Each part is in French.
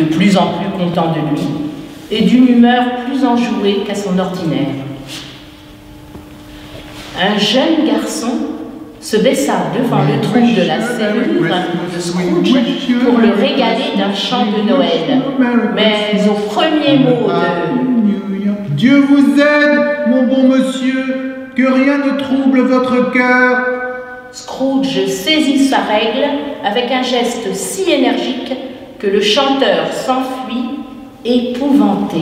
de plus en plus content de lui, et d'une humeur plus enjouée qu'à son ordinaire. Un jeune garçon se baissa devant le trou de la serrure de Scrooge pour le régaler d'un chant de Noël. Mais au premier mot de « Dieu vous aide, mon bon monsieur, que rien ne trouble votre cœur », Scrooge saisit sa règle avec un geste si énergique que le chanteur s'enfuit, épouvanté.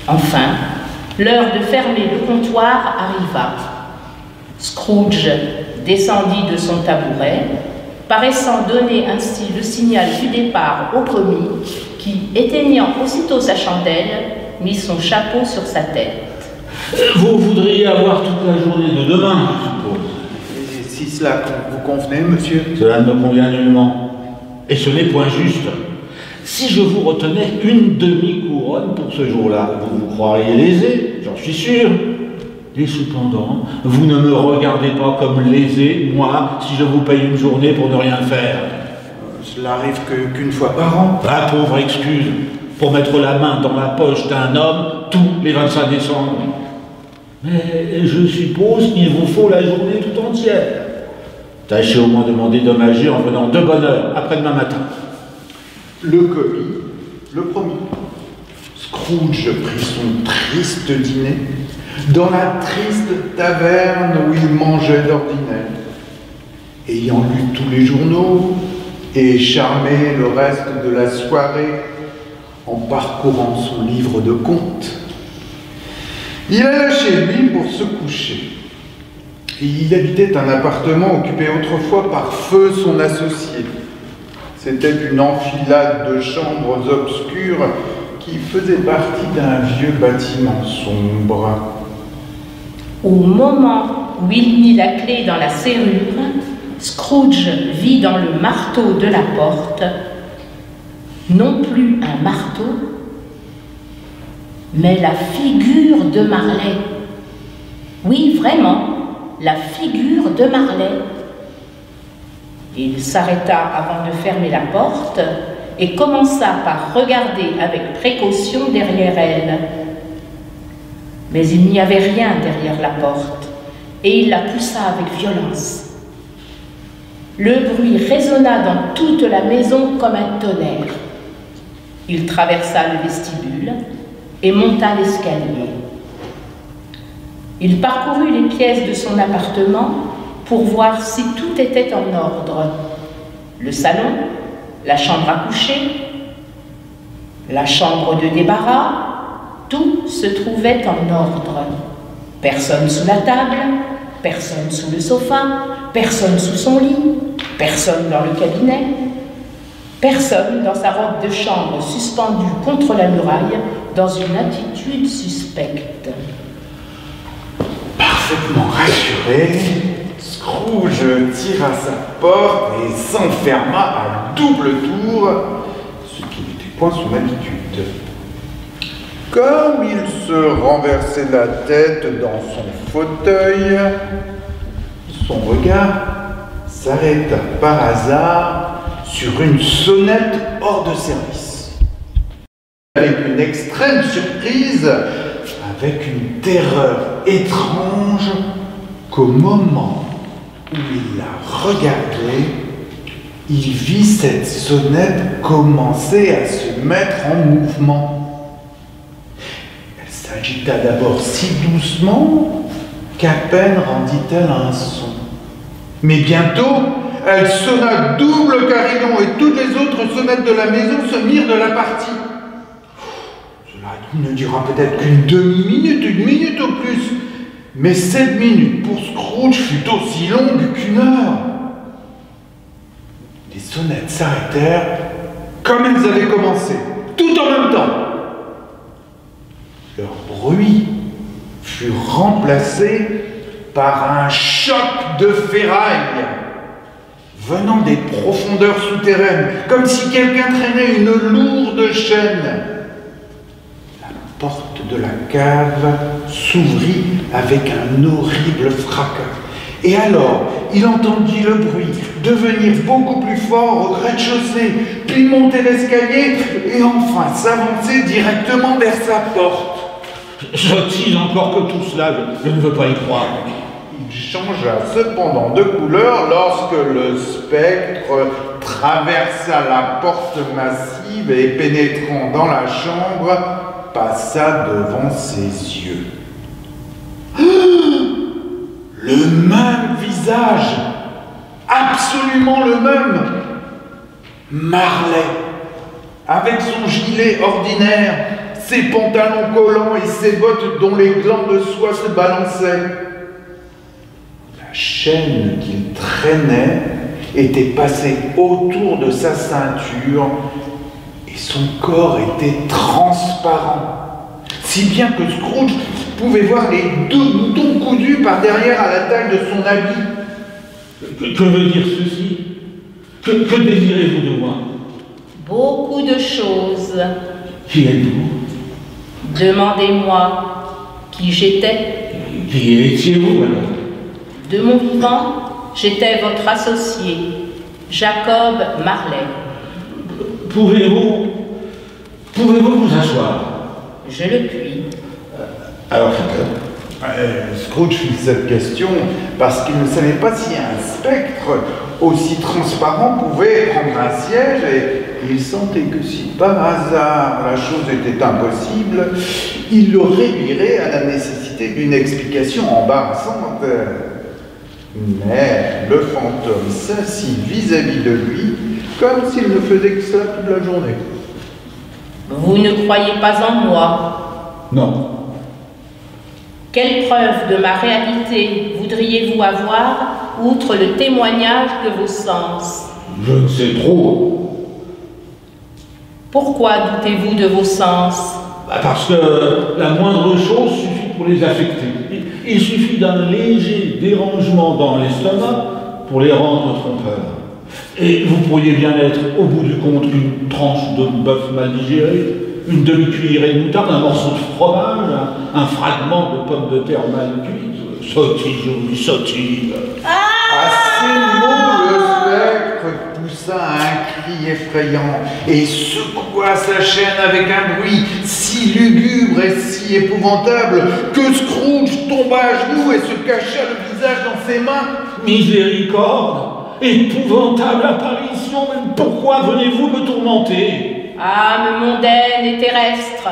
Enfin, l'heure de fermer le comptoir arriva. Scrooge descendit de son tabouret, paraissant donner ainsi le signal du départ au commis, qui, éteignant aussitôt sa chandelle, mit son chapeau sur sa tête. Vous voudriez avoir toute la journée de demain, je suppose. Et si cela vous convenait, monsieur? Cela ne me convient nullement. Et ce n'est point juste. Si je vous retenais une demi-couronne pour ce jour-là, vous vous croiriez lésé, j'en suis sûr. Et cependant, vous ne me regardez pas comme lésé, moi, si je vous paye une journée pour ne rien faire. Cela arrive qu'une fois par an. La pauvre excuse pour mettre la main dans la poche d'un homme tous les 25 décembre. Mais je suppose qu'il vous faut la journée tout entière. Tâchez au moins de m'en dédommager en venant de bonne heure, après-demain matin. Le commis le promit. Scrooge prit son triste dîner dans la triste taverne où il mangeait d'ordinaire. Ayant lu tous les journaux et charmé le reste de la soirée en parcourant son livre de contes, il alla chez lui pour se coucher. Et il habitait un appartement occupé autrefois par Feu, son associé. C'était une enfilade de chambres obscures qui faisait partie d'un vieux bâtiment sombre. Au moment où il mit la clé dans la serrure, Scrooge vit dans le marteau de la porte, non plus un marteau, mais la figure de Marley. Oui, vraiment, la figure de Marley. Il s'arrêta avant de fermer la porte et commença par regarder avec précaution derrière elle. Mais il n'y avait rien derrière la porte, et il la poussa avec violence. Le bruit résonna dans toute la maison comme un tonnerre. Il traversa le vestibule et monta l'escalier. Il parcourut les pièces de son appartement pour voir si tout était en ordre. Le salon, la chambre à coucher, la chambre de débarras, tout se trouvait en ordre. Personne sous la table, personne sous le sofa, personne sous son lit, personne dans le cabinet, personne dans sa robe de chambre suspendue contre la muraille dans une attitude suspecte. Parfaitement rassuré, Scrooge tira sa porte et s'enferma à double tour, ce qui n'était point son habitude. Comme il se renversait la tête dans son fauteuil, son regard s'arrêta par hasard sur une sonnette hors de service. Avec une extrême surprise, avec une terreur étrange, qu'au moment où il la regardait, il vit cette sonnette commencer à se mettre en mouvement. Elle s'agita d'abord si doucement qu'à peine rendit-elle un son. Mais bientôt, elle sonna double carillon et toutes les autres sonnettes de la maison se mirent de la partie. Cela ne dura peut-être qu'une demi-minute, une minute au plus, mais 7 minutes pour Scrooge fut aussi longue qu'une heure. Les sonnettes s'arrêtèrent comme elles avaient commencé, tout en même temps. Leur bruit fut remplacé par un choc de ferraille venant des profondeurs souterraines, comme si quelqu'un traînait une lourde chaîne. La porte de la cave s'ouvrit avec un horrible fracas, Et alors, il entendit le bruit devenir beaucoup plus fort au rez-de-chaussée, puis monter l'escalier et enfin s'avancer directement vers sa porte. Sottise encore que tout cela, je ne veux pas y croire. Il changea cependant de couleur lorsque le spectre traversa la porte massive et pénétrant dans la chambre, passa devant ses yeux. Le même visage, absolument le même. Marley, avec son gilet ordinaire, ses pantalons collants et ses bottes dont les glands de soie se balançaient. La chaîne qu'il traînait était passée autour de sa ceinture et son corps était transparent, si bien que Scrooge pouvait voir les 2 boutons coudus par derrière à la taille de son habit. Que veut dire ceci? Que désirez-vous de moi? Beaucoup de choses. Qui êtes-vous? Demandez-moi qui j'étais. Qui étiez-vous alors? De mon vivant, j'étais votre associé, Jacob Marley. Pouvez-vous vous asseoir? Je le puis. Alors faites-le. Scrooge fit cette question parce qu'il ne savait pas si un spectre aussi transparent pouvait prendre un siège et il sentait que si par hasard la chose était impossible, il le réduirait à la nécessité d'une explication embarrassante. Mais le fantôme s'assit vis-à-vis de lui comme s'il ne faisait que cela toute la journée. Vous ne croyez pas en moi? Non. Quelle preuve de ma réalité voudriez-vous avoir, outre le témoignage de vos sens? Je ne sais trop. Pourquoi doutez-vous de vos sens? Parce que la moindre chose suffit pour les affecter. Il suffit d'un léger dérangement dans l'estomac pour les rendre trompeurs. Et vous pourriez bien être, au bout du compte, une tranche de bœuf mal digéré, une demi-cuillerée de moutarde, un morceau de fromage, un fragment de pomme de terre mal cuite. Sottise, oui, sottise. À ces mots, le spectre poussa un cri effrayant et secoua sa chaîne avec un bruit si lugubre et si épouvantable que Scrooge tomba à genoux et se cacha le visage dans ses mains. Miséricorde, épouvantable apparition, mais pourquoi venez-vous me tourmenter? Âme mondaine et terrestre,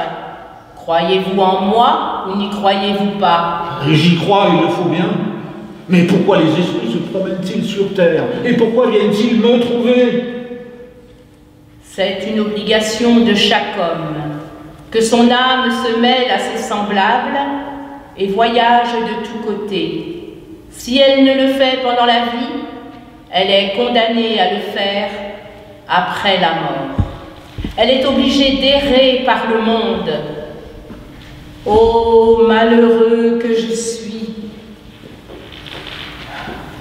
croyez-vous en moi ou n'y croyez-vous pas? J'y crois, il le faut bien. Mais pourquoi les esprits se promènent-ils sur terre? Et pourquoi viennent-ils me trouver? C'est une obligation de chaque homme, que son âme se mêle à ses semblables et voyage de tous côtés. Si elle ne le fait pendant la vie, elle est condamnée à le faire après la mort. Elle est obligée d'errer par le monde. Ô malheureux que je suis,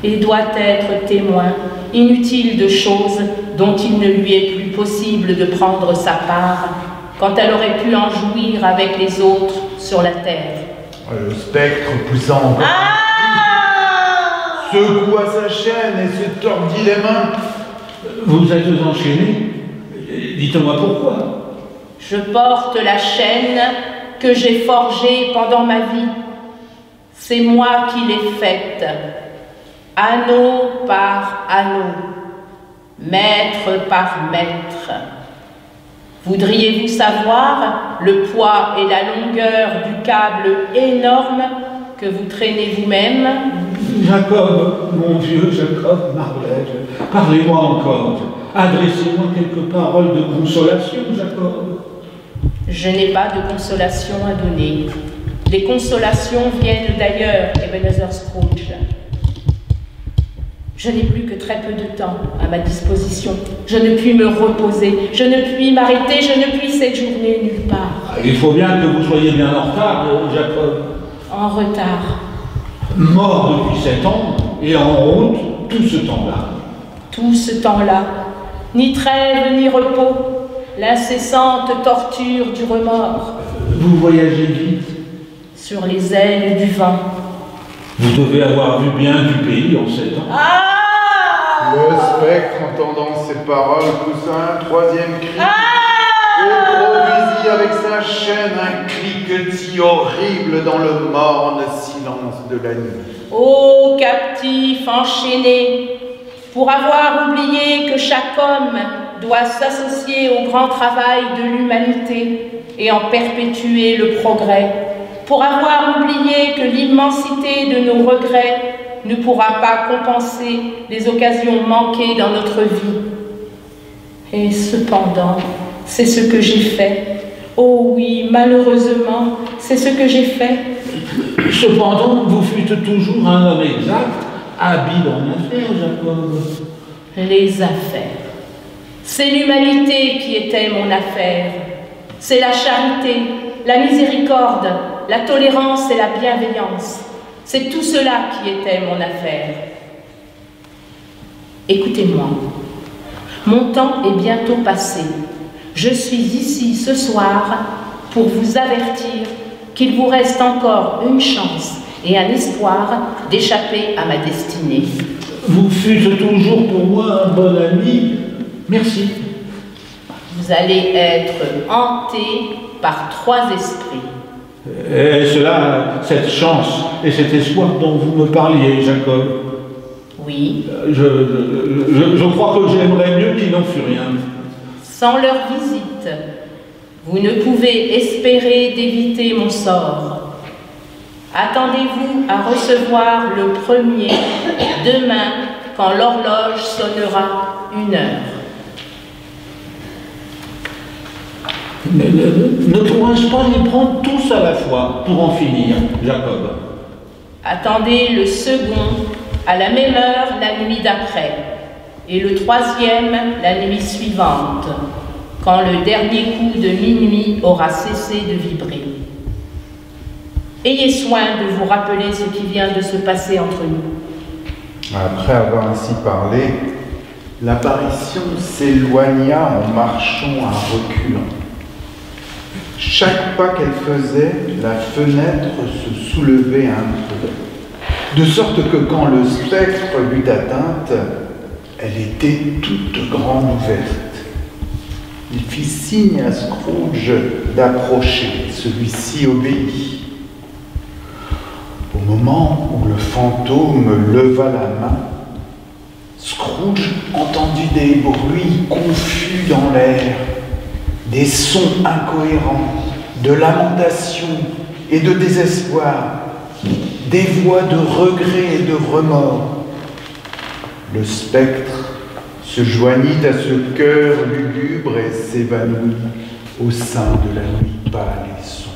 et doit être témoin inutile de choses dont il ne lui est plus possible de prendre sa part quand elle aurait pu en jouir avec les autres sur la terre. Le spectre poussa encore un cri, secoua sa chaîne et se tordit les mains. Vous êtes enchaîné? Dites-moi pourquoi. Je porte la chaîne que j'ai forgée pendant ma vie. C'est moi qui l'ai faite, anneau par anneau, maître par maître. Voudriez-vous savoir le poids et la longueur du câble énorme que vous traînez vous-même? Jacob, mon vieux Jacob Marley, parlez-moi encore. Adressez-moi quelques paroles de consolation, Jacob. Je n'ai pas de consolation à donner. Les consolations viennent d'ailleurs, Ebenezer Scrooge. Je n'ai plus que très peu de temps à ma disposition. Je ne puis me reposer, je ne puis m'arrêter, je ne puis séjourner nulle part. Il faut bien que vous soyez bien en retard, Jacob. En retard. Mort depuis 7 ans et en route tout ce temps-là. Tout ce temps-là, ni trêve ni repos, l'incessante torture du remords. Vous voyagez vite. Sur les ailes du vent. Vous devez avoir vu bien du pays en 7 ans. Ah! Le spectre, entendant ces paroles, poussa un troisième cri et produisit avec sa chaîne un cliquetis horrible dans le morne silence de la nuit. Ô captif enchaîné, pour avoir oublié que chaque homme doit s'associer au grand travail de l'humanité et en perpétuer le progrès, pour avoir oublié que l'immensité de nos regrets ne pourra pas compenser les occasions manquées dans notre vie. Et cependant, c'est ce que j'ai fait. Oh oui, malheureusement, c'est ce que j'ai fait. Cependant, vous fûtes toujours un homme exact, habile en affaires, Jacob. Les affaires. C'est l'humanité qui était mon affaire. C'est la charité, la miséricorde, la tolérance et la bienveillance. C'est tout cela qui était mon affaire. Écoutez-moi. Mon temps est bientôt passé. Je suis ici ce soir pour vous avertir qu'il vous reste encore une chance et un espoir d'échapper à ma destinée. Vous fûtes toujours pour moi un bon ami. Merci. Vous allez être hanté par 3 esprits. Est-ce là cette chance et cet espoir dont vous me parliez, Jacob? Oui. Je crois que j'aimerais mieux qu'il n'en fût rien. Sans leur visite, vous ne pouvez espérer d'éviter mon sort. Attendez-vous à recevoir le premier demain quand l'horloge sonnera 1 heure. Ne pourrais-je pas les prendre tous à la fois pour en finir, Jacob? Attendez le second à la même heure la nuit d'après, et le 3e la nuit suivante, quand le dernier coup de minuit aura cessé de vibrer. Ayez soin de vous rappeler ce qui vient de se passer entre nous. Après avoir ainsi parlé, l'apparition s'éloigna en marchant à reculons. Chaque pas qu'elle faisait, la fenêtre se soulevait un peu, de sorte que quand le spectre l'eut atteinte, elle était toute grande ouverte. Il fit signe à Scrooge d'approcher, celui-ci obéit. Au moment où le fantôme leva la main, Scrooge entendit des bruits confus dans l'air, des sons incohérents, de lamentations et de désespoir, des voix de regret et de remords. Le spectre se joignit à ce cœur lugubre et s'évanouit au sein de la nuit pâle et sombre.